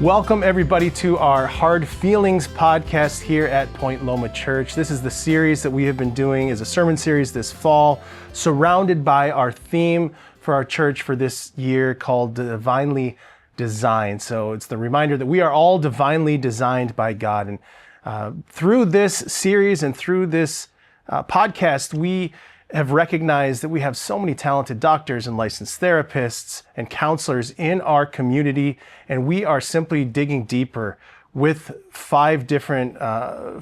Welcome everybody to our Hard Feelings podcast here at Point Loma Church. This is the series that we have been doing as a sermon series this fall, surrounded by our theme for our church for this year called Divinely Designed. So it's the reminder that we are all divinely designed by God. And through this series and through this podcast, we have recognized that we have so many talented doctors and licensed therapists and counselors in our community, and we are simply digging deeper with 5 different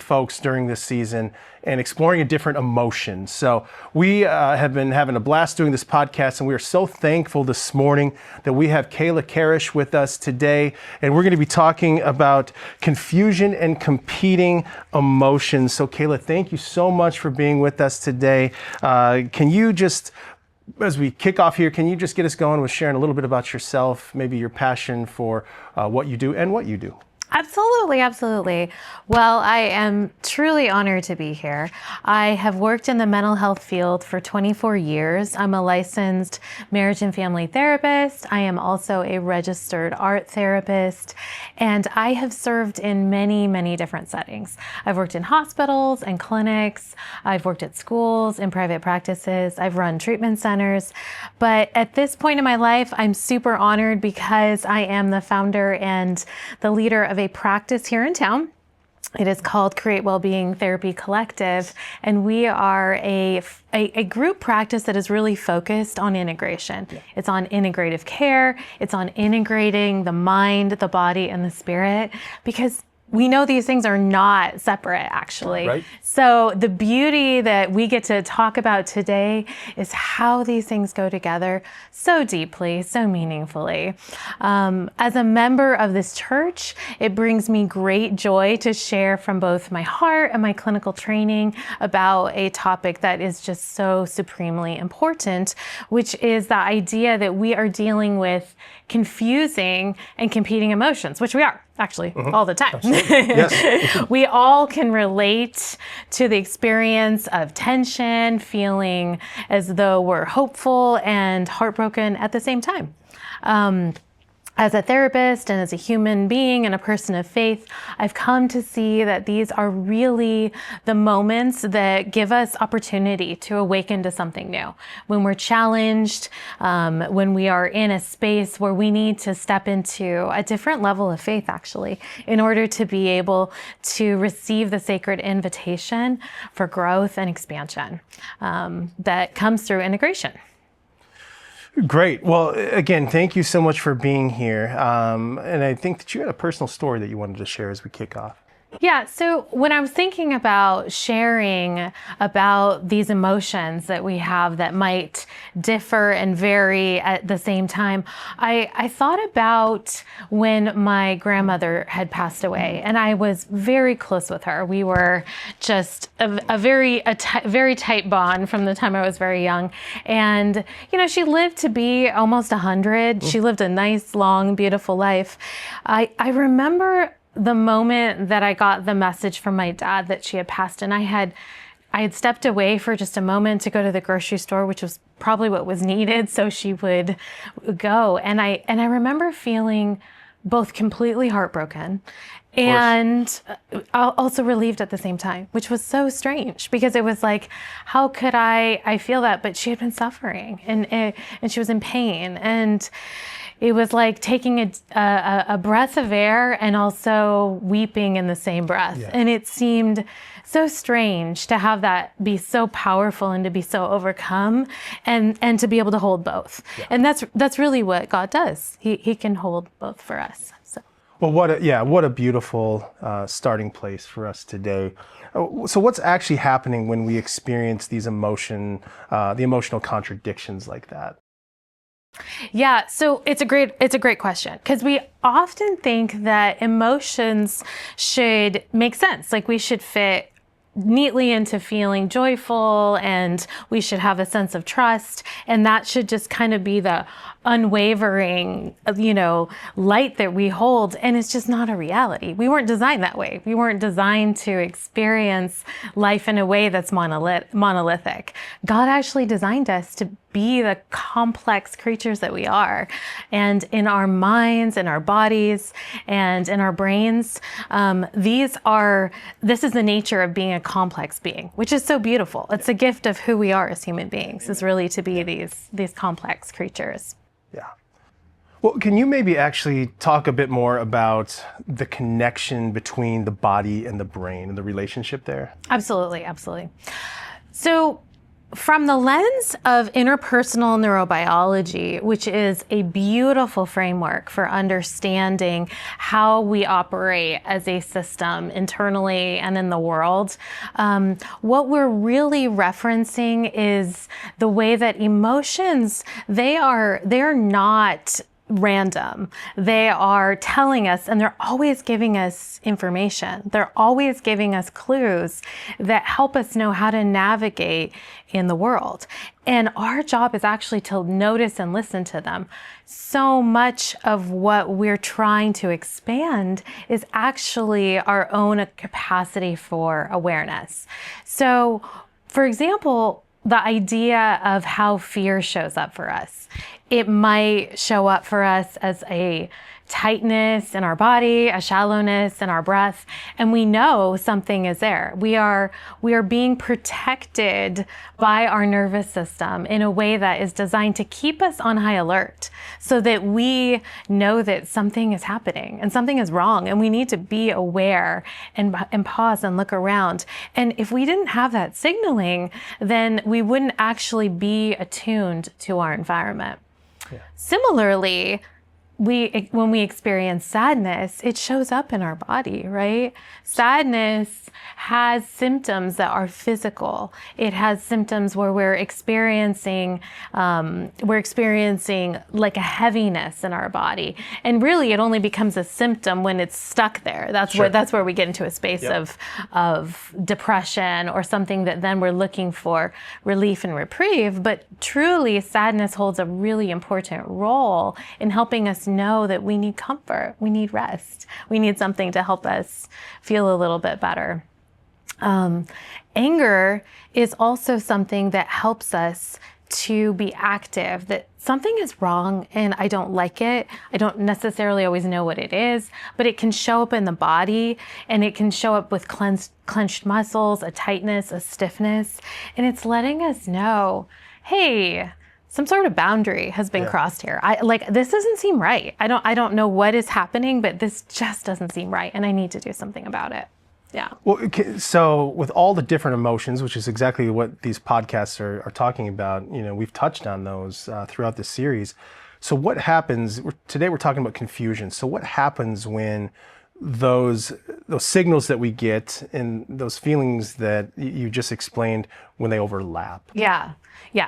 folks during this season and exploring a different emotion. So we have been having a blast doing this podcast, and we are so thankful this morning that we have Kayla Karish with us today, and we're going to be talking about confusion and competing emotions. So Kayla, thank you so much for being with us today. Can you just, as we kick off here, can you just get us going with sharing a little bit about yourself, maybe your passion for what you do and what you do? Absolutely. Well, I am truly honored to be here. I have worked in the mental health field for 24 years. I'm a licensed marriage and family therapist. I am also a registered art therapist, and I have served in many different settings. I've worked in hospitals and clinics. I've worked at schools and private practices. I've run treatment centers. But at this point in my life, I'm super honored because I am the founder and the leader of a practice here in town. It is called Create Wellbeing Therapy Collective, and we are a group practice that is really focused on integration. Yeah. It's on integrative care. It's on integrating the mind, the body, and the spirit, because we know these things are not separate, actually. Right. So the beauty that we get to talk about today is how these things go together so deeply, so meaningfully. As a member of this church, it brings me great joy to share from both my heart and my clinical training about a topic that is just so supremely important, which is the idea that we are dealing with confusing and competing emotions, which we are actually all the time. Yes. We all can relate to the experience of tension, feeling as though we're hopeful and heartbroken at the same time. As a therapist and as a human being and a person of faith, I've come to see that these are really the moments that give us opportunity to awaken to something new. When we're challenged, when we are in a space where we need to step into a different level of faith, actually, in order to be able to receive the sacred invitation for growth and expansion that comes through integration. Great. Well, again, thank you so much for being here. And I think that you had a personal story that you wanted to share as we kick off. Yeah, so when I was thinking about sharing about these emotions that we have that might differ and vary at the same time, I thought about when my grandmother had passed away, and I was very close with her. We were just a very tight bond from the time I was very young. And, you know, she lived to be almost 100. She lived a nice, long, beautiful life. I remember the moment that I got the message from my dad that she had passed, and I had stepped away for just a moment to go to the grocery store, which was probably what was needed so she would go. And I remember feeling both completely heartbroken and also relieved at the same time, which was so strange because it was like, how could I feel that? But she had been suffering and she was in pain, and it was like taking a breath of air and also weeping in the same breath. Yeah. And it seemed so strange to have that be so powerful and to be so overcome and to be able to hold both. Yeah. And that's really what God does. He can hold both for us. So. Well, what a beautiful starting place for us today. So what's actually happening when we experience these the emotional contradictions like that? Yeah, so it's a great question, because we often think that emotions should make sense, like we should fit neatly into feeling joyful and we should have a sense of trust, and that should just kind of be the unwavering, light that we hold. And it's just not a reality. We weren't designed that way. We weren't designed to experience life in a way that's monolithic. God actually designed us to be the complex creatures that we are. And in our minds, in our bodies, and in our brains, this is the nature of being a complex being, which is so beautiful. It's a gift of who we are as human beings, is really to be these complex creatures. Yeah. Well, can you maybe actually talk a bit more about the connection between the body and the brain and the relationship there? Absolutely, absolutely. So from the lens of interpersonal neurobiology, which is a beautiful framework for understanding how we operate as a system internally and in the world, what we're really referencing is the way that emotions, they're not random. They are telling us, and they're always giving us information. They're always giving us clues that help us know how to navigate in the world. And our job is actually to notice and listen to them. So much of what we're trying to expand is actually our own capacity for awareness. So, for example, the idea of how fear shows up for us. It might show up for us as a tightness in our body, a shallowness in our breath, and we know something is there. We are being protected by our nervous system in a way that is designed to keep us on high alert so that we know that something is happening and something is wrong, and we need to be aware and pause and look around. And if we didn't have that signaling, then we wouldn't actually be attuned to our environment. Yeah. Similarly, when we experience sadness, it shows up in our body, right? Sadness has symptoms that are physical. It has symptoms where we're experiencing like a heaviness in our body. And really, it only becomes a symptom when it's stuck there. That's where we get into a space of depression or something that then we're looking for relief and reprieve. But truly, sadness holds a really important role in helping us know that we need comfort, we need rest, we need something to help us feel a little bit better. Anger is also something that helps us to be active, that something is wrong and I don't like it. I don't necessarily always know what it is, but it can show up in the body, and it can show up with clenched muscles, a tightness, a stiffness, and it's letting us know, hey, some sort of boundary has been crossed here. This doesn't seem right. I don't know what is happening, but this just doesn't seem right, and I need to do something about it. Yeah. Well, so with all the different emotions, which is exactly what these podcasts are talking about, we've touched on those throughout the series. So what happens, today we're talking about confusion. So what happens when those signals that we get and those feelings that you just explained, when they overlap? Yeah.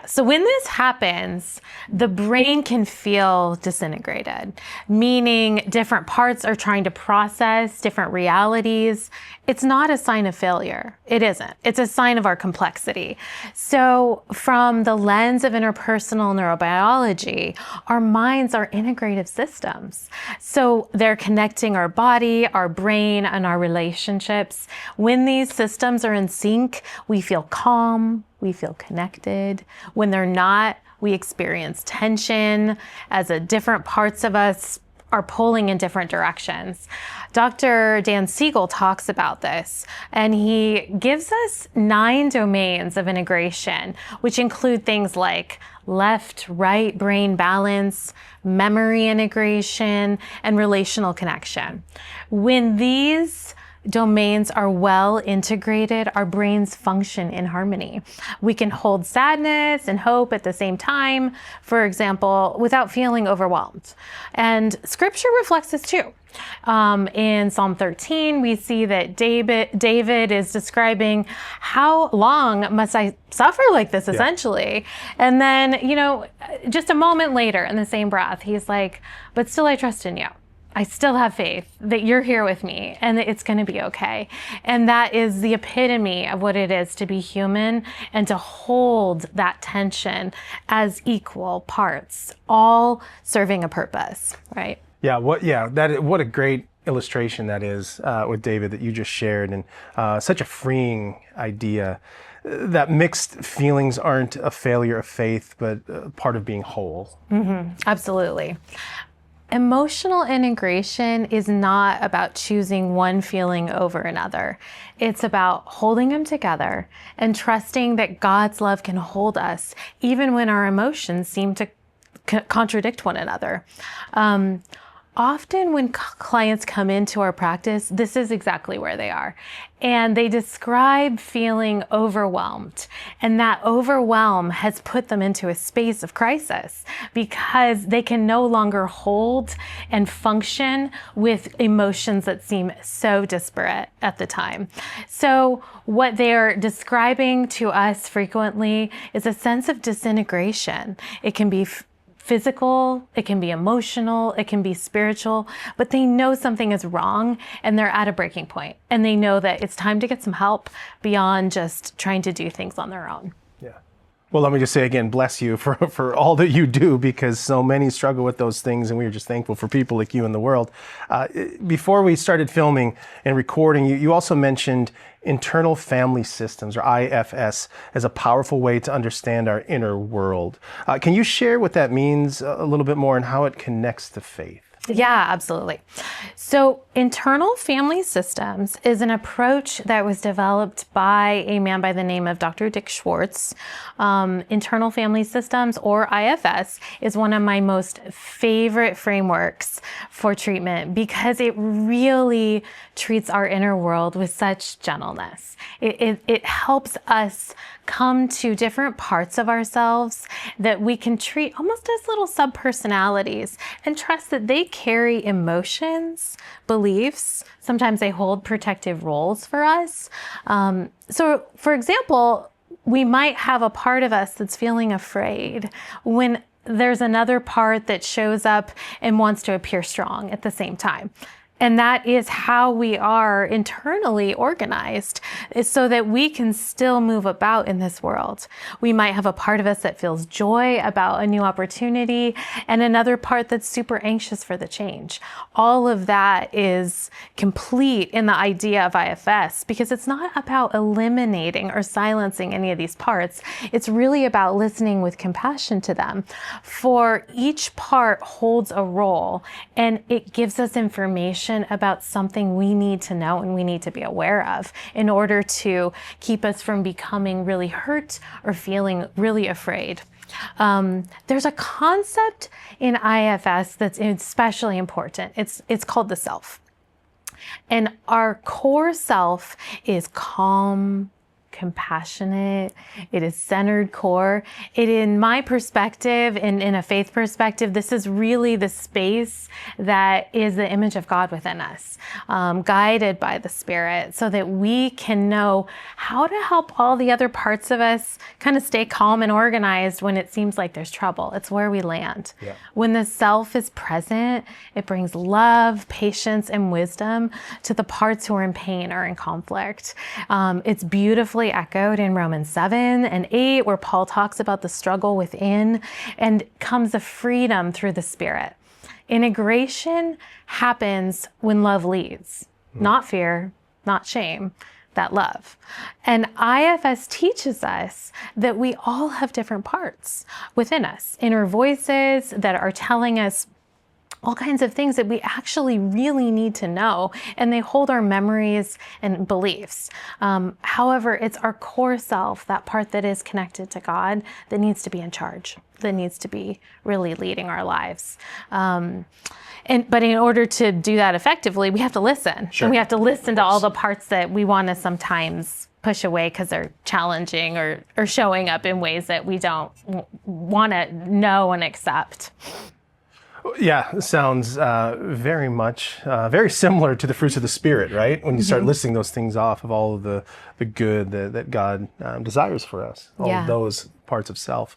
So when this happens, the brain can feel disintegrated, meaning different parts are trying to process different realities. It's not a sign of failure. It isn't. It's a sign of our complexity. So from the lens of interpersonal neurobiology, our minds are integrative systems. So they're connecting our body, our brain, and our relationships. When these systems are in sync, we feel calm, we feel connected. When they're not, we experience tension as different parts of us are pulling in different directions. Dr. Dan Siegel talks about this, and he gives us 9 domains of integration, which include things like left-right brain balance, memory integration, and relational connection. When these domains are well integrated, our brains function in harmony. We can hold sadness and hope at the same time, for example, without feeling overwhelmed. And scripture reflects this too. In Psalm 13, we see that David is describing, how long must I suffer like this, essentially? And then, just a moment later in the same breath, he's like, but still I trust in you. I still have faith that you're here with me and that it's going to be okay. And that is the epitome of what it is to be human and to hold that tension as equal parts, all serving a purpose, right? What a great illustration that is with David that you just shared, and such a freeing idea. that mixed feelings aren't a failure of faith, but part of being whole. Absolutely. Emotional integration is not about choosing one feeling over another. It's about holding them together and trusting that God's love can hold us even when our emotions seem to contradict one another. Often when clients come into our practice, this is exactly where they are. And they describe feeling overwhelmed. And that overwhelm has put them into a space of crisis because they can no longer hold and function with emotions that seem so disparate at the time. So what they're describing to us frequently is a sense of disintegration. It can be physical, it can be emotional, it can be spiritual, but they know something is wrong and they're at a breaking point. And they know that it's time to get some help beyond just trying to do things on their own. Yeah. Well, let me just say again, bless you for all that you do, because so many struggle with those things, and we are just thankful for people like you in the world. Before we started filming and recording, you also mentioned internal family systems, or IFS, as a powerful way to understand our inner world. Can you share what that means a little bit more and how it connects to faith? Yeah, absolutely. So internal family systems is an approach that was developed by a man by the name of Dr. Dick Schwartz. Internal family systems, or IFS, is one of my most favorite frameworks for treatment because it really treats our inner world with such gentleness. It helps us come to different parts of ourselves that we can treat almost as little subpersonalities and trust that they carry emotions, beliefs. Sometimes they hold protective roles for us. So, for example, we might have a part of us that's feeling afraid when there's another part that shows up and wants to appear strong at the same time. And that is how we are internally organized, is so that we can still move about in this world. We might have a part of us that feels joy about a new opportunity and another part that's super anxious for the change. All of that is complete in the idea of IFS because it's not about eliminating or silencing any of these parts. It's really about listening with compassion to them. For each part holds a role and it gives us information about something we need to know and we need to be aware of in order to keep us from becoming really hurt or feeling really afraid. There's a concept in IFS that's especially important. It's called the self. And our core self is calm, compassionate, it is centered core. In my perspective, in a faith perspective, this is really the space that is the image of God within us, guided by the Spirit, so that we can know how to help all the other parts of us kind of stay calm and organized when it seems like there's trouble. It's where we land. Yeah. When the self is present, it brings love, patience, and wisdom to the parts who are in pain or in conflict. It's beautifully echoed in Romans 7 and 8, where Paul talks about the struggle within, and comes a freedom through the Spirit. Integration happens when love leads, not fear, not shame, that love. And IFS teaches us that we all have different parts within us, inner voices that are telling us all kinds of things that we actually really need to know, and they hold our memories and beliefs. However, it's our core self, that part that is connected to God, that needs to be in charge, that needs to be really leading our lives. But in order to do that effectively, we have to listen. Sure. And we have to listen to all the parts that we want to sometimes push away because they're challenging or showing up in ways that we don't want to know and accept. Yeah, it sounds very much, very similar to the fruits of the Spirit, right? When you start listing those things off of all of the good that God desires for us, all of those parts of self.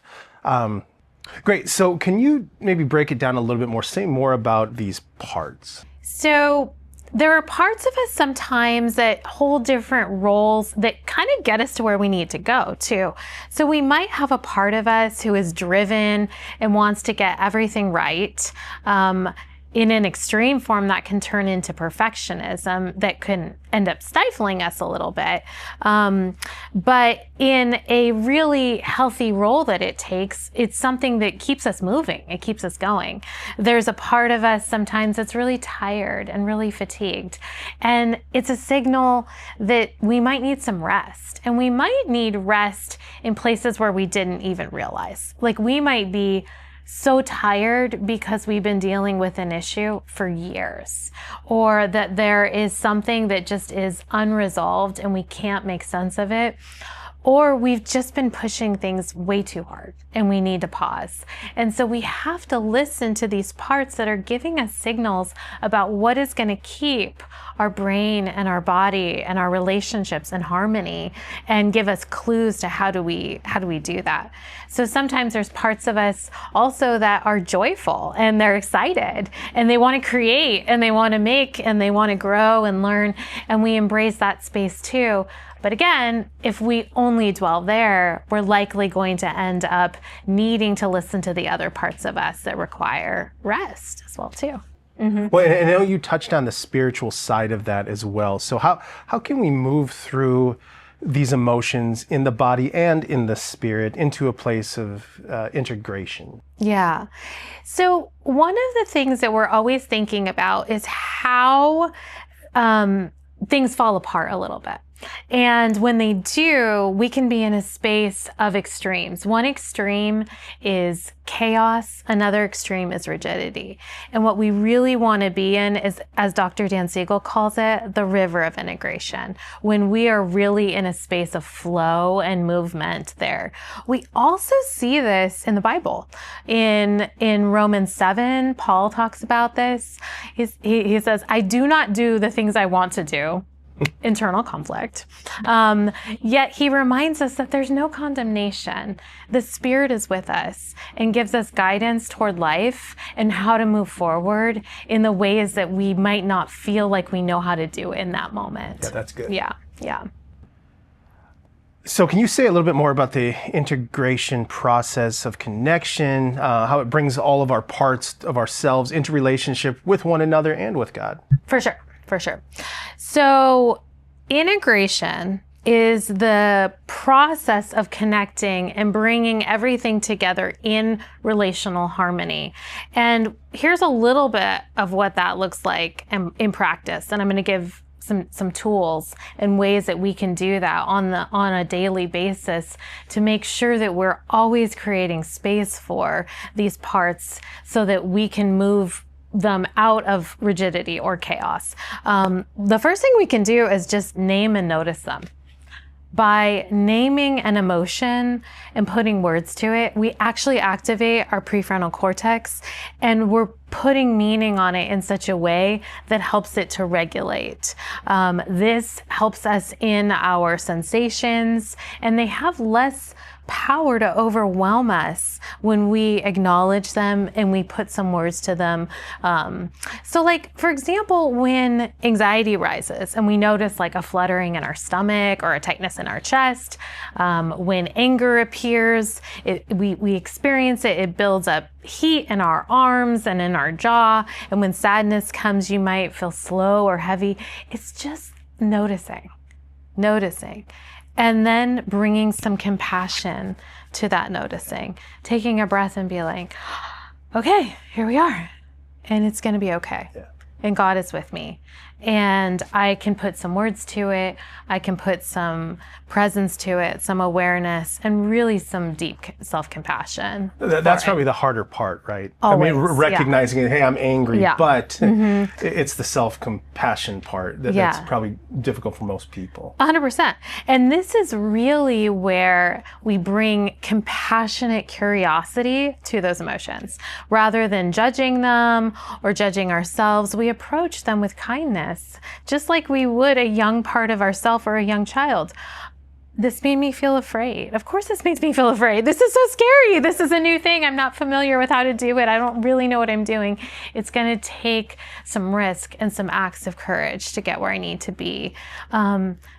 Great. So can you maybe break it down a little bit more, say more about these parts? So there are parts of us sometimes that hold different roles that kind of get us to where we need to go too. So we might have a part of us who is driven and wants to get everything right. in an extreme form, that can turn into perfectionism that can end up stifling us a little bit. But in a really healthy role that it takes, it's something that keeps us moving. It keeps us going. There's a part of us sometimes that's really tired and really fatigued. And it's a signal that we might need some rest. And we might need rest in places where we didn't even realize. Like, we might be so tired because we've been dealing with an issue for years, or that there is something that just is unresolved and we can't make sense of it, or we've just been pushing things way too hard and we need to pause. And so we have to listen to these parts that are giving us signals about what is going to keep our brain and our body and our relationships in harmony, and give us clues to how do we do that. So sometimes there's parts of us also that are joyful and they're excited and they want to create and they want to make and they want to grow and learn, and we embrace that space too. But again, if we only dwell there, we're likely going to end up needing to listen to the other parts of us that require rest as well too. Mm-hmm. Well, and I know you touched on the spiritual side of that as well. So how can we move through these emotions in the body and in the spirit into a place of integration? Yeah. So one of the things that we're always thinking about is how things fall apart a little bit. And when they do, we can be in a space of extremes. One extreme is chaos. Another extreme is rigidity. And what we really want to be in is, as Dr. Dan Siegel calls it, the river of integration, when we are really in a space of flow and movement there. We also see this in the Bible. In Romans 7, Paul talks about this. He says, I do not do the things I want to do. Internal conflict. Yet he reminds us that there's no condemnation. The Spirit is with us and gives us guidance toward life and how to move forward in the ways that we might not feel like we know how to do in that moment. Yeah, that's good. Yeah. So can you say a little bit more about the integration process of connection, how it brings all of our parts of ourselves into relationship with one another and with God? For sure. So integration is the process of connecting and bringing everything together in relational harmony. And here's a little bit of what that looks like in practice. And I'm going to give some tools and ways that we can do that on a daily basis to make sure that we're always creating space for these parts so that we can move them out of rigidity or chaos. The first thing we can do is just name and notice them. By naming an emotion and putting words to it, we actually activate our prefrontal cortex, and we're putting meaning on it in such a way that helps it to regulate. This helps us in our sensations, and they have less power to overwhelm us when we acknowledge them and we put some words to them. So like, for example, when anxiety rises and we notice like a fluttering in our stomach or a tightness in our chest, when anger appears, we experience it, it builds up heat in our arms and in our jaw. And when sadness comes, you might feel slow or heavy. It's just noticing. And then bringing some compassion to that noticing, taking a breath and be like, okay, here we are. And it's going to be okay. Yeah. And God is with me. And I can put some words to it. I can put some presence to it, some awareness, and really some deep self-compassion. That's probably the harder part, right? Always, I mean, recognizing it, hey, I'm angry, yeah. But it's the self-compassion part that's probably difficult for most people. 100%. And this is really where we bring compassionate curiosity to those emotions. Rather than judging them or judging ourselves, we approach them with kindness, just like we would a young part of ourselves or a young child. This made me feel afraid. Of course this makes me feel afraid. This is so scary. This is a new thing. I'm not familiar with how to do it. I don't really know what I'm doing. It's going to take some risk and some acts of courage to get where I need to be.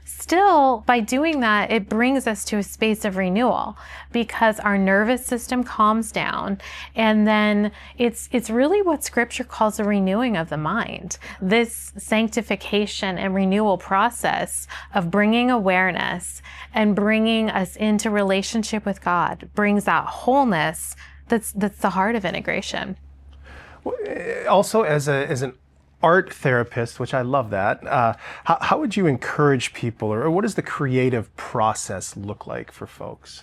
Still, by doing that, it brings us to a space of renewal because our nervous system calms down. And then it's really what Scripture calls a renewing of the mind. This sanctification and renewal process of bringing awareness and bringing us into relationship with God brings that wholeness that's the heart of integration. Also, as an art therapist, which I love that, how would you encourage people, or what does the creative process look like for folks?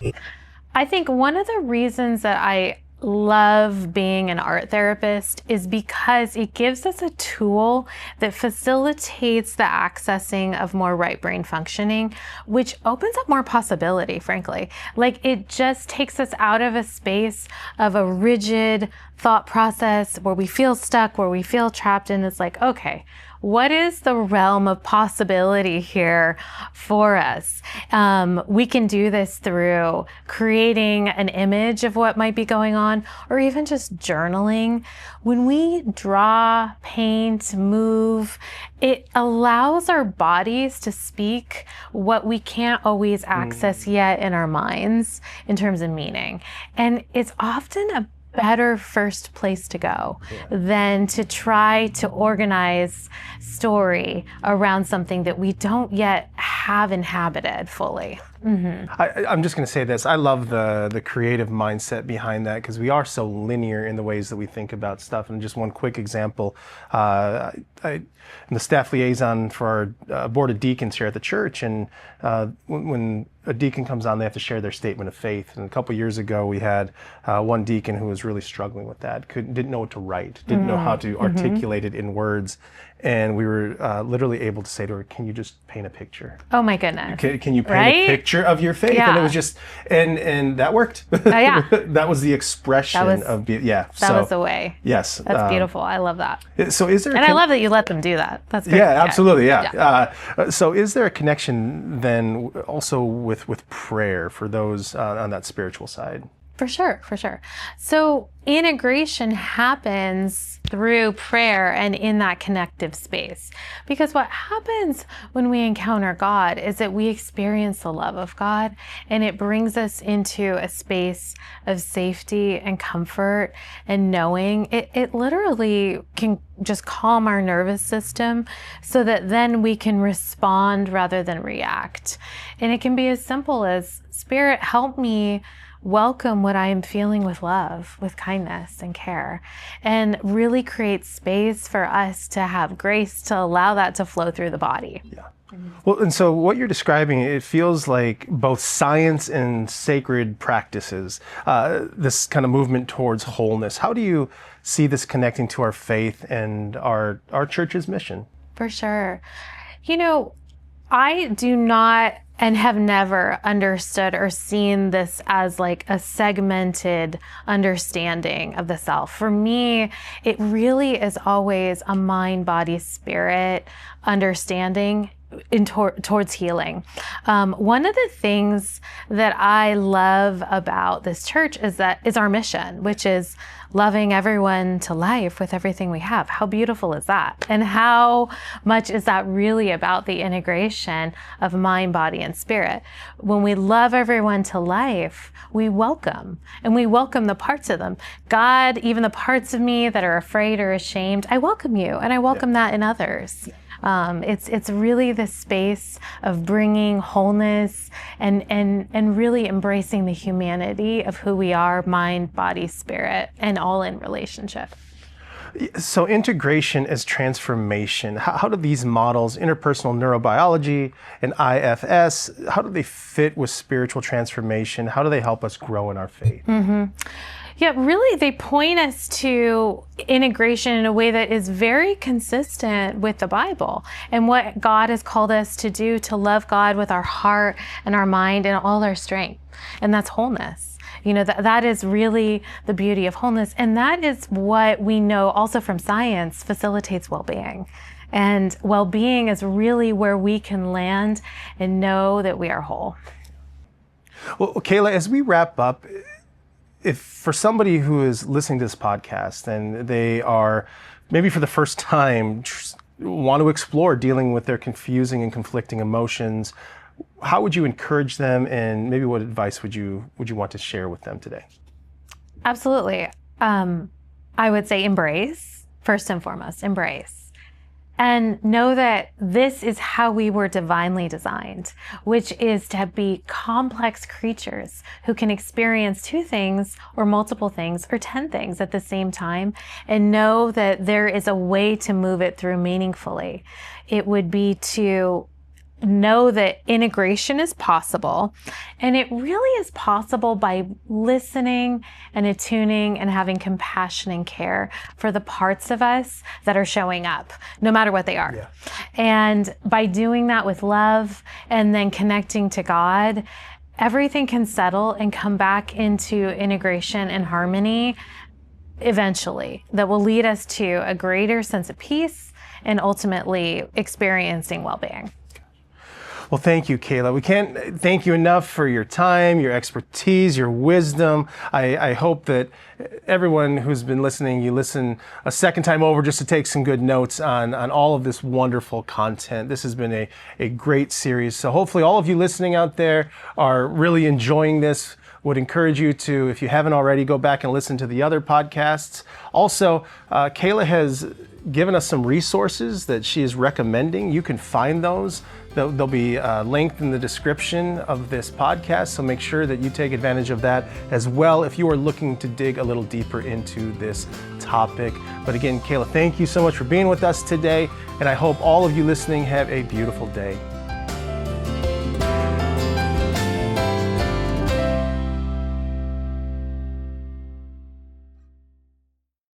I think one of the reasons that I love being an art therapist is because it gives us a tool that facilitates the accessing of more right brain functioning, which opens up more possibility, frankly. Like, it just takes us out of a space of a rigid thought process where we feel stuck, where we feel trapped, and it's like, okay, what is the realm of possibility here for us? We can do this through creating an image of what might be going on, or even just journaling. When we draw, paint, move, it allows our bodies to speak what we can't always access yet in our minds in terms of meaning. And it's often a better first place to go than to try to organize story around something that we don't yet have inhabited fully. I'm just going to say this. I love the creative mindset behind that, because we are so linear in the ways that we think about stuff. And just one quick example, I'm the staff liaison for our board of deacons here at the church, and when a deacon comes on, they have to share their statement of faith. And a couple years ago, we had one deacon who was really struggling with that, didn't know what to write, didn't know how to articulate it in words. And we were literally able to say to her, "Can you just paint a picture? Oh my goodness! Can you paint a picture of your faith?" And it was just, and that worked. That was the expression of That was the way. Yes, that's beautiful. I love that. So is there? And I love that you let them do that. That's great. Yeah, absolutely. Yeah. So is there a connection then also with prayer for those on that spiritual side? For sure. So integration happens through prayer and in that connective space. Because what happens when we encounter God is that we experience the love of God, and it brings us into a space of safety and comfort and knowing. It literally can just calm our nervous system so that then we can respond rather than react. And it can be as simple as, Spirit, help me welcome what I am feeling with love, with kindness and care, and really create space for us to have grace to allow that to flow through the body. Yeah. Well, and so what you're describing, it feels like both science and sacred practices, this kind of movement towards wholeness. How do you see this connecting to our faith and our church's mission? For sure. You know, I do not and have never understood or seen this as like a segmented understanding of the self. For me, it really is always a mind, body, spirit understanding towards healing. One of the things that I love about this church is our mission, which is loving everyone to life with everything we have. How beautiful is that? And how much is that really about the integration of mind, body, and spirit? When we love everyone to life, we welcome, and we welcome the parts of them. God, even the parts of me that are afraid or ashamed, I welcome you, and I welcome that in others. It's really the space of bringing wholeness and really embracing the humanity of who we are, mind, body, spirit, and all in relationship. So integration as transformation, how do these models, interpersonal neurobiology and IFS, how do they fit with spiritual transformation? How do they help us grow in our faith? Yeah, really, they point us to integration in a way that is very consistent with the Bible and what God has called us to do, to love God with our heart and our mind and all our strength. And that's wholeness. You know, that is really the beauty of wholeness. And that is what we know also from science facilitates well-being. And well-being is really where we can land and know that we are whole. Well, Kayla, as we wrap up, if for somebody who is listening to this podcast and they are maybe for the first time want to explore dealing with their confusing and conflicting emotions, how would you encourage them, and maybe what advice would you want to share with them today? Absolutely. I would say embrace, first and foremost, embrace. And know that this is how we were divinely designed, which is to be complex creatures who can experience 2 things or multiple things or 10 things at the same time, and know that there is a way to move it through meaningfully. It would be to know that integration is possible, and it really is possible by listening and attuning and having compassion and care for the parts of us that are showing up, no matter what they are. Yeah. And by doing that with love and then connecting to God, everything can settle and come back into integration and harmony eventually, that will lead us to a greater sense of peace and ultimately experiencing well-being. Well, thank you, Kayla. We can't thank you enough for your time, your expertise, your wisdom. I hope that everyone who's been listening, you listen a second time over just to take some good notes on all of this wonderful content. This has been a great series. So hopefully all of you listening out there are really enjoying this. Would encourage you to, if you haven't already, go back and listen to the other podcasts. Also, Kayla has given us some resources that she is recommending. You can find those. They'll be linked in the description of this podcast, so make sure that you take advantage of that as well if you are looking to dig a little deeper into this topic. But again, Kayla, thank you so much for being with us today, and I hope all of you listening have a beautiful day.